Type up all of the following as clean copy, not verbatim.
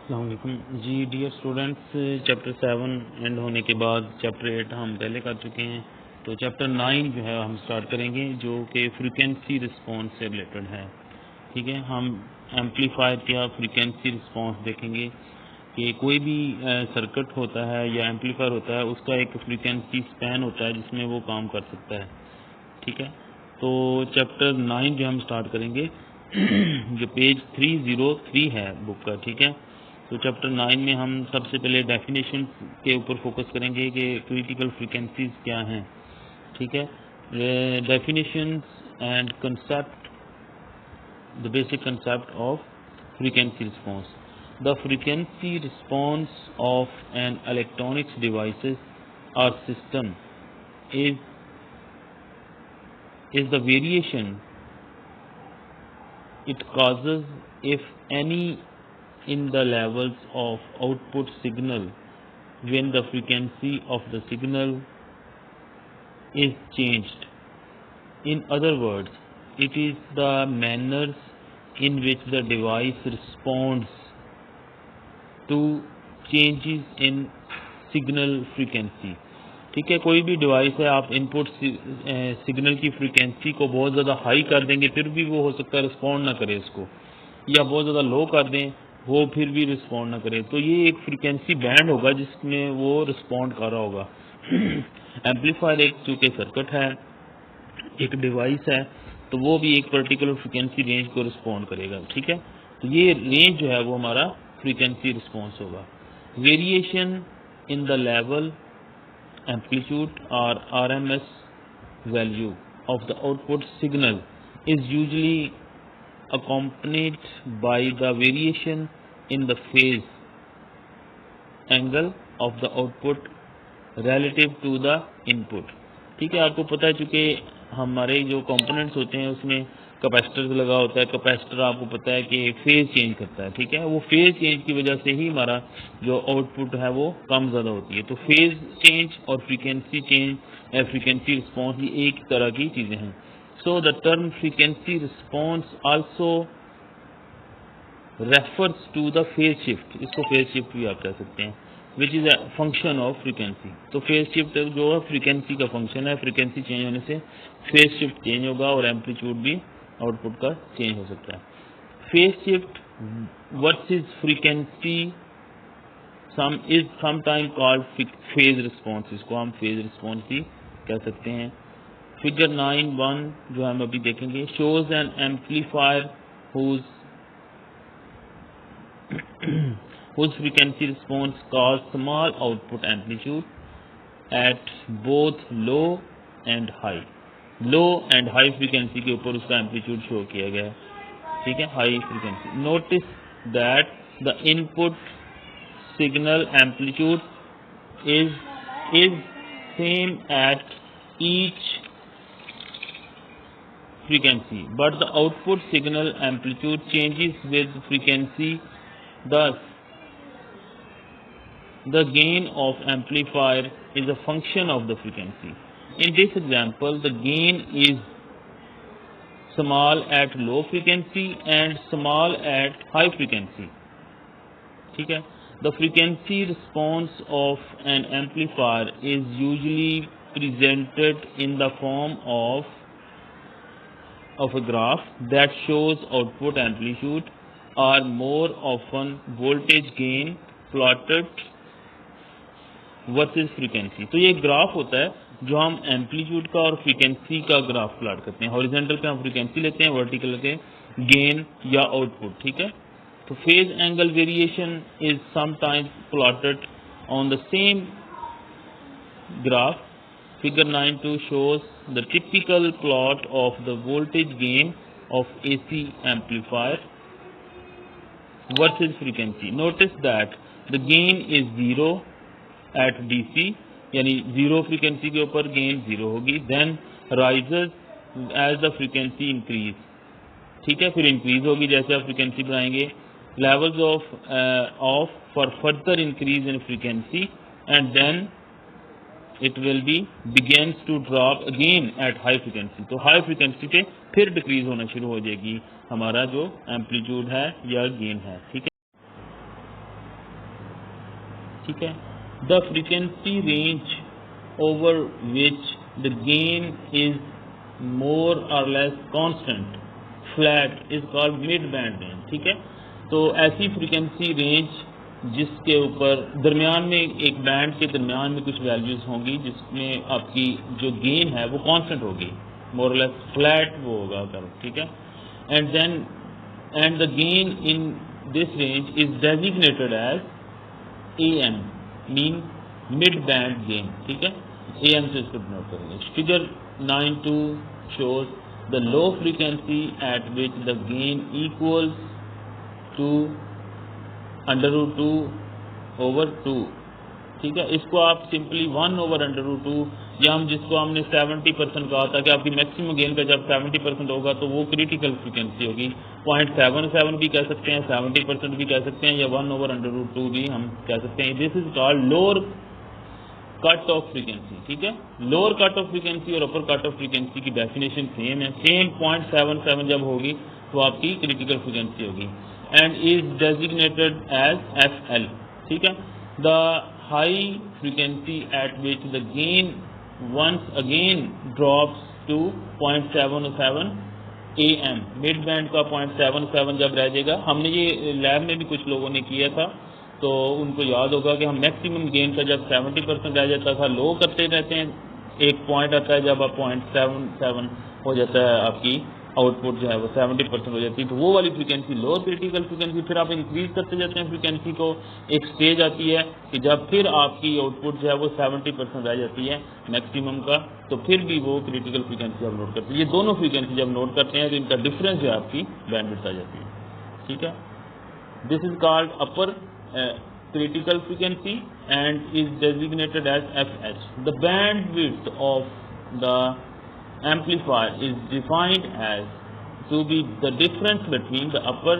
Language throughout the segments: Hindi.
अस्सलाम वालेकुम जी डियर स्टूडेंट्स। चैप्टर 7 एंड होने के बाद चैप्टर 8 हम पहले कर चुके हैं, तो चैप्टर 9 जो है हम स्टार्ट करेंगे जो कि फ्रीक्वेंसी रिस्पॉन्स से रिलेटेड है। ठीक है, हम एम्पलीफायर या फ्रीक्वेंसी रिस्पॉन्स देखेंगे कि कोई भी सर्किट होता है या एम्पलीफायर होता है, उसका एक फ्रीक्वेंसी स्पैन होता है जिसमें वो काम कर सकता है। ठीक है, तो चैप्टर 9 जो हम स्टार्ट करेंगे जो पेज 303 है बुक का। ठीक है, तो चैप्टर 9 में हम सबसे पहले डेफिनेशन के ऊपर फोकस करेंगे कि क्रिटिकल फ्रीक्वेंसीज क्या हैं। ठीक है, definitions and concept, the basic concept of frequency response. The frequency response of an electronics devices और system is the variation it causes, if any, in the levels of output signal when the frequency of the signal is changed. In other words, it is the manners in which the device responds to changes in signal frequency. ठीक है, कोई भी डिवाइस है, आप इनपुट सिग्नल की फ्रीक्वेंसी को बहुत ज़्यादा हाई कर देंगे फिर भी वो हो सकता है रिस्पॉन्ड ना करे इसको, या बहुत ज़्यादा लो कर दें वो फिर भी रिस्पॉन्ड ना करे। तो ये एक फ्रीक्वेंसी बैंड होगा जिसमें वो रिस्पॉन्ड कर रहा होगा। एम्पलीफायर एक चूँकि सर्किट है, एक डिवाइस है, तो वो भी एक पर्टिकुलर फ्रीक्वेंसी रेंज को रिस्पॉन्ड करेगा। ठीक है, तो ये रेंज जो है वो हमारा फ्रीक्वेंसी रिस्पॉन्स होगा। Variation in the level, amplitude or RMS value of the output signal is usually accompanied by the variation in the phase angle of the output relative to the input। ठीक है, आपको पता है चूँकि हमारे जो कंपोनेंट्स होते हैं उसमें कैपेसिटर लगा होता है। कैपेसिटर आपको पता है कि फेज चेंज करता है। ठीक है, वो फेज चेंज की वजह से ही हमारा जो आउटपुट है वो कम ज़्यादा होती है। तो फेज चेंज और फ्रीक्वेंसी चेंज, फ्रीक्वेंसी रिस्पॉन्स, ये एक तरह की चीज़ें हैं। So the term frequency response also refers to the phase shift, इसको फेज शिफ्ट भी आप कह सकते हैं, which is a function of frequency. तो फेज शिफ्ट जो है फ्रीक्वेंसी का फंक्शन है, फ्रीक्वेंसी चेंज होने से फेज शिफ्ट चेंज होगा और एम्पलीट्यूड भी आउटपुट का चेंज हो सकता है। Phase shift versus frequency some is sometime called phase response, इसको हम फेज रिस्पॉन्स भी कह सकते हैं। फिगर 9.1 जो हम अभी देखेंगे shows N amplifier whose frequency response cause small output amplitude at both low and high। Low and high frequency के ऊपर उसका एम्पलीट्यूड शो किया गया है। ठीक है, high frequency. Notice that the input signal amplitude is same at each frequency, but the output signal amplitude changes with frequency. Thus, the gain of amplifier is a function of the frequency. In this example, the gain is small at low frequency and small at high frequency. ठीक है, the frequency response of an amplifier is usually presented in the form of a graph that shows output amplitude or more often voltage gain plotted versus frequency। तो ये ग्राफ होता है जो हम एम्पलीट्यूड का और फ्रीक्वेंसी का ग्राफ प्लॉट करते हैं। हॉरिजॉन्टल पे हम फ्रीक्वेंसी लेते हैं, वर्टिकल के गेन या आउटपुट। ठीक है, तो phase angle variation is sometimes plotted on the same graph। Figure 9.2 shows the typical plot of the voltage gain of AC amplifier versus frequency। Notice that the gain is 0 at DC, यानी 0 फ्रीक्वेंसी के ऊपर गेन 0 होगी, then rises as the frequency increase। ठीक है, फिर इंक्रीज होगी जैसे आप फ्रीक्वेंसी बढ़ाएंगे। Levels of for further increase in frequency and then it will be begins to drop again at high frequency। तो हाई फ्रीक्वेंसी पे फिर डिक्रीज होना शुरू हो जाएगी हमारा जो एम्पलीट्यूड है या गेन है। ठीक है, ठीक है। The frequency range over which the gain is more or less constant flat is called mid band range, ठीक है। तो ऐसी फ्रीक्वेंसी रेंज जिसके ऊपर दरमियान में एक बैंड के दरमियान में कुछ वैल्यूज होंगी जिसमें आपकी जो गेन है वो कांस्टेंट होगी, मोर और लेस फ्लैट वो होगा कर्व, ठीक है। And the gain in this range is designated as AM, mean mid band gain, ठीक है। AM से इसको नोट करेंगे। Figure 9.2 shows the low frequency at which the gain equals to √2 over 2, ठीक है। इसको आप सिंपली 1 over √2 या हम जिसको हमने 70% कहा था कि आपकी मैक्सिमम गेन का जब 70% होगा तो वो क्रिटिकल फ्रीक्वेंसी होगी, 0.77 भी कह सकते हैं, 70% भी कह सकते हैं, या 1 over √2 भी हम कह सकते हैं। This is called lower cut off frequency, ठीक है। लोअर कट ऑफ फ्रीक्वेंसी और अपर कट ऑफ फ्रीक्वेंसी की डेफिनेशन सेम है, सेम 0.77 जब होगी तो आपकी क्रिटिकल फ्रीक्वेंसी होगी and is designated as FL, ठीक है। The high frequency at which the gain once again drops to 0.77 AM, mid band का 0.77 जब रह जाएगा। हमने ये लैब में भी कुछ लोगों ने किया था तो उनको याद होगा कि हम मैक्सिमम गेन का जब 70% रह जाता था लो करते रहते हैं, एक पॉइंट आता है जब आप 0.77 हो जाता है आपकी आउटपुट जो है वो 70% हो जाती है, तो वो वाली फ्रीक्वेंसी लोअर क्रिटिकल फ्रीक्वेंसी। फिर आप इंक्रीज करते जाते हैं फ्रीक्वेंसी को, एक स्टेज आती है कि जब फिर आपकी आउटपुट जो है वो 70% रह जाती है मैक्सिमम का, तो फिर भी वो क्रिटिकल फ्रीक्वेंसी आप नोट करते हैं। ये दोनों फ्रीक्वेंसी जब नोट करते हैं तो इनका डिफरेंस जो है आपकी बैंडविड्थ आ जाती है, ठीक है। This is called upper critical frequency and is designated as FH. The bandwidth of the amplifier is defined as to be the difference between the upper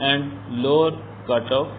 and lower cutoff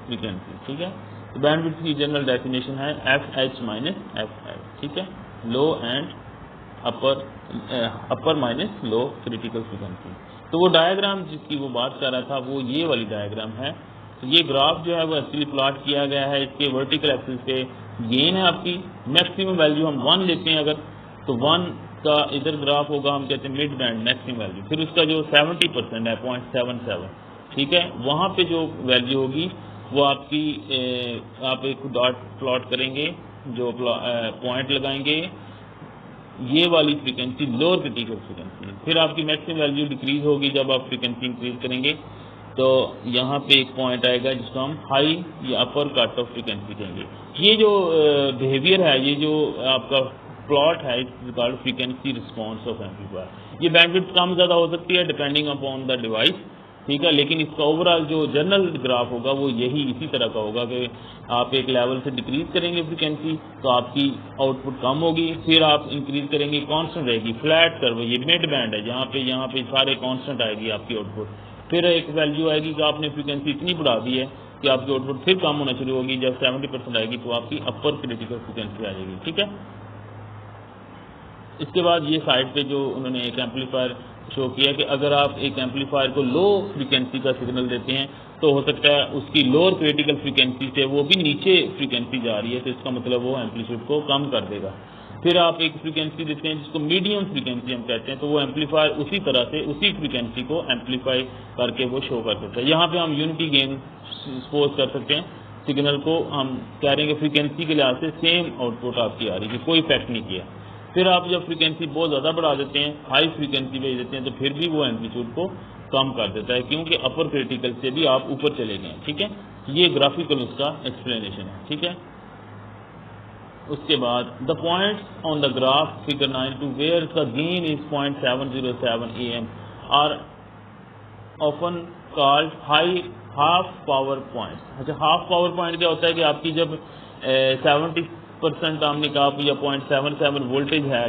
frequency, ठीक है। तो बैंडविड्थ की जनरल डेफिनेशन है FH माइनस FL, ठीक है। Low and upper minus low critical frequency. तो वो डायग्राम जिसकी वो बात कर रहा था वो ये वाली डायग्राम है। तो ये ग्राफ जो है वो एक्चुअली प्लॉट किया गया है, इसके वर्टिकल एक्सिस पे गेन है आपकी, मैक्सिमम वैल्यू हम 1 लेते हैं अगर, तो 1 का इधर ग्राफ होगा, हम कहते हैं मिड बैंड मैक्सिमम वैल्यू, फिर उसका जो 70% है 0.77, ठीक है, वहाँ पे जो वैल्यू होगी वो आपकी आप एक डॉट प्लॉट करेंगे, जो पॉइंट लगाएंगे, ये वाली फ्रीक्वेंसी लोअर क्रिटिकल फ्रीक्वेंसी। फिर आपकी मैक्सिमम वैल्यू डिक्रीज होगी जब आप फ्रीक्वेंसी इंक्रीज करेंगे, तो यहाँ पे एक पॉइंट आएगा जिसको हम हाई या अपर कट ऑफ फ्रीक्वेंसी कहेंगे। ये जो बिहेवियर है, ये जो आपका प्लॉट है, it's called frequency response of amplifier. ये बैंडविड्थ कम ज़्यादा हो सकती है डिपेंडिंग अपॉन द डिवाइस, ठीक है, लेकिन इसका ओवरऑल जो जनरल ग्राफ होगा वो यही इसी तरह का होगा कि आप एक लेवल से डिक्रीज करेंगे फ्रीक्वेंसी तो आपकी आउटपुट कम होगी, फिर आप इंक्रीज करेंगे कांस्टेंट रहेगी, फ्लैट कर्व, ये मिड बैंड है यहाँ पे सारे कांस्टेंट आएगी आपकी आउटपुट। फिर एक वैल्यू आएगी कि आपने फ्रीक्वेंसी इतनी बढ़ा दी है कि आपकी आउटपुट फिर कम होना शुरू होगी, जब 70% आएगी तो आपकी अपर क्रिटिकल फ्रीक्वेंसी आ जाएगी, ठीक है। इसके बाद ये साइड पे जो उन्होंने एक एम्पलीफायर शो किया कि अगर आप एक एम्पलीफायर को लो फ्रीक्वेंसी का सिग्नल देते हैं तो हो सकता है उसकी लोअर क्रिटिकल फ्रीक्वेंसी से वो भी नीचे फ्रीक्वेंसी जा रही है, तो इसका मतलब वो एम्पलीट्यूड को कम कर देगा। फिर आप एक फ्रीक्वेंसी देते हैं जिसको मीडियम फ्रीक्वेंसी हम कहते हैं, तो वो एम्पलीफायर उसी तरह से उसी फ्रीक्वेंसी को एम्पलीफाई करके वो शो कर सकता है। यहाँ पे हम यूनिटी गेन सपोज कर सकते हैं, सिग्नल को हम कह रहे हैं कि फ्रीक्वेंसी के लिहाज से सेम आउटपुट आपकी आ रही है, कोई इफेक्ट नहीं किया। फिर आप जब फ्रीक्वेंसी बहुत ज़्यादा बढ़ा देते हैं, हाई फ्रीक्वेंसी भेज देते हैं, तो फिर भी वो एम्पलीट्यूड को कम कर देता है, क्योंकि अपर क्रिटिकल से भी आप ऊपर चले गए, ठीक है। ये ग्राफिकल उसका एक्सप्लेनेशन है, ठीक है। उसके बाद the points on the graph figure 9.2 where the gain is 0.707 AM are often called high half power points. अच्छा, हाफ पावर पॉइंट क्या होता है कि आपकी जब 70% हमने कहा या 0.77 वोल्टेज है,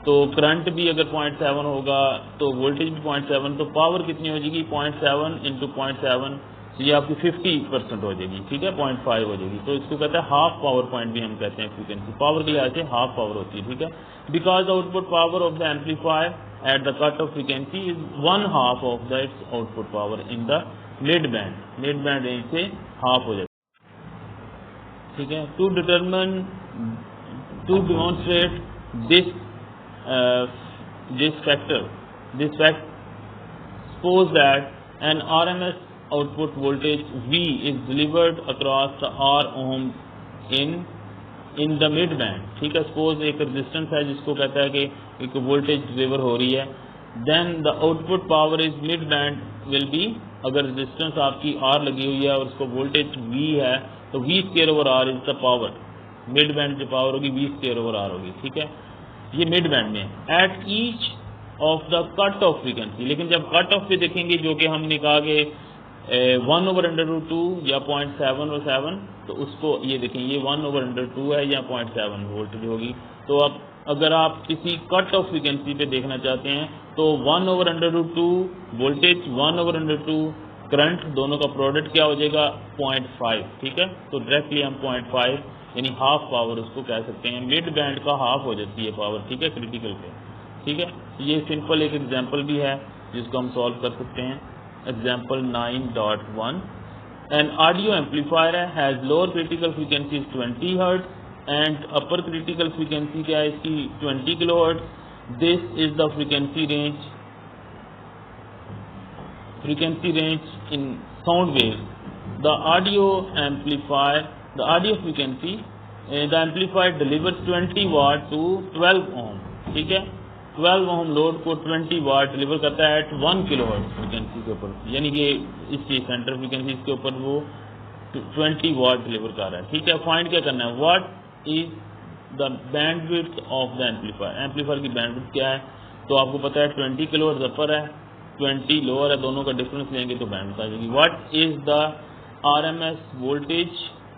तो करंट भी अगर 0.7 होगा तो वोल्टेज भी 0.7, तो पावर कितनी हो जाएगी 0.7 इंटू 0.7, ये आपकी 50% हो जाएगी, ठीक है, 0.5 हो जाएगी। तो इसको कहते हैं हाफ पावर पॉइंट भी हम कहते हैं, फ्रीक्वेंसी पावर के लिहाज से हाफ पावर होती है, ठीक है। Because output power of the amplifier at the cut off frequency is 1/2 of the its output power in the mid band range से हाफ हो जाती है। ठीक है। To demonstrate this fact suppose that an RMS output voltage V is delivered across the R ohms in the mid band, ठीक है। सपोज एक रेजिस्टेंस है जिसको कहता है कि एक वोल्टेज डिलीवर हो रही है, then the output power is mid band will be, अगर रेजिस्टेंस आपकी R लगी हुई है और उसको वोल्टेज V है तो V square over R is the power, mid band जो पावर होगी V स्क्वायर ओवर R होगी, ठीक है। ये मिड बैंड में at each of the cut off frequency, लेकिन जब कट ऑफ पे देखेंगे जो कि हमने कहा कि 1/√2 या 0.7 और 7, तो उसको ये देखें ये 1/√2 है या 0.7 वोल्टेज होगी। तो अब अगर आप किसी कट ऑफ फ्रीक्वेंसी पे देखना चाहते हैं तो 1/√2 वोल्टेज 1/√2 करंट, दोनों का प्रोडक्ट क्या हो जाएगा 0.5, ठीक है। तो डायरेक्टली हम 0.5 यानी हाफ पावर उसको कह सकते हैं, मिड बैंड का हाफ हो जाती है पावर, ठीक है, क्रिटिकल पे, ठीक है। ये सिंपल एक एग्जांपल भी है जिसको हम सॉल्व कर सकते हैं। Example 9.1, an audio amplifier has lower critical frequency 20 hertz and upper critical frequency क्या है इसकी 20 kilo hertz. This is the frequency range in sound wave. The audio frequency the amplifier delivers 20 watt to 12 ohm, ठीक है। 12 ओम लोड को 20 वाट डिलीवर करता है एट 1 किलो हर्ट्ज फ्रीक्वेंसी के ऊपर, यानी कि इसकी सेंटर फ्रीक्वेंसी इसके ऊपर वो 20 वाट डिलीवर कर रहा है, ठीक है। फाइंड क्या करना है, what is the bandwidth of the amplifier, amplifier की बैंडविड्थ क्या है। तो आपको पता है 20 किलो हर्ट्ज अपर है, 20 लोअर है, दोनों का डिफरेंस लेंगे तो बैंडविड्थ आ जाएगी। What is the RMS voltage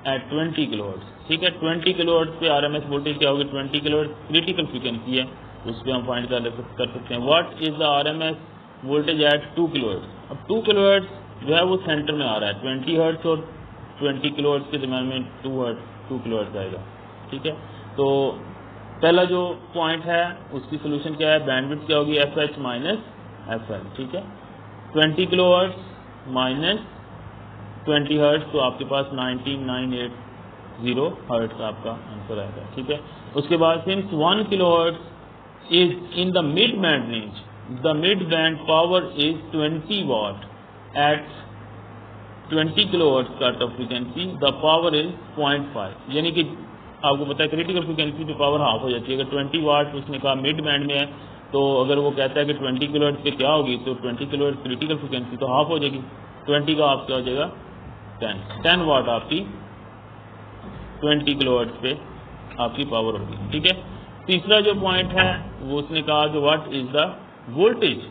at 20 kilo hertz, ठीक है। 20 किलो हर्ट्ज पे आरएमएस वोल्टेज क्या होगी, 20 किलो हर्ट्ज क्रिटिकल फ्रीक्वेंसी है, उस पर हम फाइंड कर सकते हैं। What is the RMS voltage at 2 kilohertz. अब 2 किलो हर्ट्ज जो है वो सेंटर में आ रहा है, 20 हर्ट्ज और 20 किलो हर्ट्ज के दरम्यान में 2 किलो हर्ट्ज आएगा, ठीक है। तो पहला जो पॉइंट है उसकी सोल्यूशन क्या है, बैंडविड्थ क्या होगी FH माइनस FL, ठीक है। 20 किलो हर्ट्ज माइनस 20 हर्ट्ज, तो आपके पास 19980 हर्ट्ज आपका आंसर आएगा, ठीक है। उसके बाद since 1 kilo hertz is in the mid band range, the mid band power is 20 watt at 20 kilo hertz cut off frequency, the power is 0.5, यानी कि आपको पता है क्रिटिकल फ्रीक्वेंसी पे पावर हाफ हो जाती है। अगर 20 वाट उसने कहा मिड बैंड में है, तो अगर वो कहता है कि 20 किलो हर्ट्ज पे क्या होगी, तो 20 किलो हर्ट्ज क्रिटिकल फ्रीक्वेंसी तो हाफ हो जाएगी, 20 का हाफ क्या हो जाएगा 10 वाट आपकी 20 किलो हर्ट्ज पे आपकी पावर होगी, ठीक है। तीसरा जो पॉइंट है वो उसने कहा कि व्हाट इज द वोल्टेज,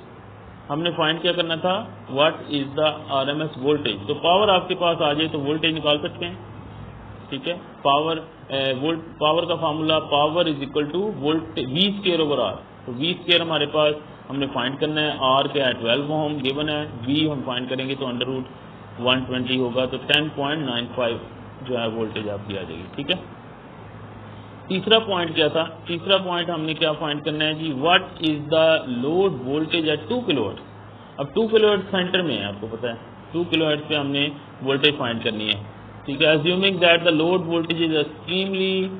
हमने फाइंड क्या करना था, what is the RMS voltage. तो पावर आपके पास आ जाए तो वोल्टेज निकाल सकते हैं, ठीक है। पावर का formula power is equal to voltage V square over R। तो V स्क्वायर हमारे पास हमने फाइंड करना है, R क्या है 12 ओम गिवन है, V हम फाइंड करेंगे तो √120 होगा, तो 10.95 जो है वोल्टेज आपकी आ जाएगी, ठीक है। तीसरा पॉइंट क्या था, तीसरा पॉइंट हमने क्या फाइंड करना है जी, what is the load voltage at 2 kilohertz. अब 2 किलो हर्ट्ज सेंटर में है, आपको पता है 2 किलो हर्ट्ज पे हमने वोल्टेज फाइंड करनी है, ठीक है। Assuming that the load voltage is extremely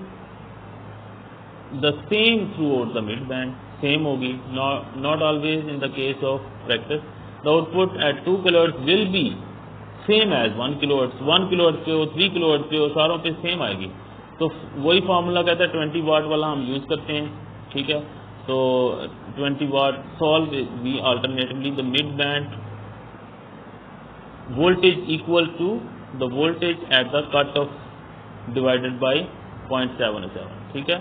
the same throughout the mid band, same होगी, not always in the case of practice. The output at 2 kilohertz will be same as 1 kilo hertz, 1 kilo hertz पे हो 3 किलो हर्ट्ज पे हो, सारों पे सेम आएगी। तो वही फार्मूला कहता है 20 वाट वाला हम यूज करते हैं, ठीक है। तो 20 watt solve we alternatively the mid band voltage equal to the voltage at the cut off divided by 0.77, ठीक है।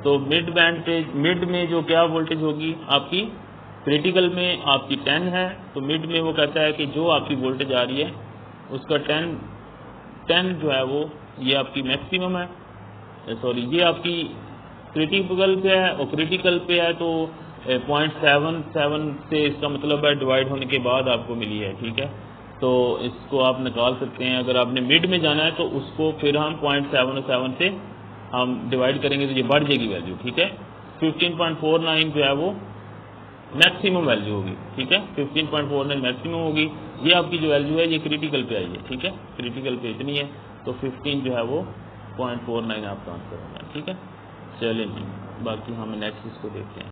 तो मिड बैंड पे मिड में जो क्या वोल्टेज होगी आपकी, क्रिटिकल में आपकी 10 है, तो मिड में वो कहता है कि जो आपकी वोल्टेज आ रही है उसका 10 जो है वो ये आपकी मैक्सिमम है, सॉरी ये आपकी क्रिटिकल पे है, और क्रिटिकल पे है तो 0.77 से इसका मतलब है डिवाइड होने के बाद आपको मिली है, ठीक है। तो इसको आप निकाल सकते हैं, अगर आपने मिड में जाना है तो उसको फिर हम 0.77 से हम डिवाइड करेंगे तो ये बढ़ जाएगी वैल्यू, ठीक है। 15.49 जो है वो मैक्सिमम वैल्यू होगी, ठीक है। 15.49 मैक्सिमम होगी, ये आपकी जो वैल्यू है ये क्रिटिकल पे आई है, ठीक है, क्रिटिकल पे इतनी है, तो 15 जो है वो 0.49 आपका आंसर होगा। ठीक है, चलिए जी, बाकी हम नेक्स्ट इसको देखते हैं।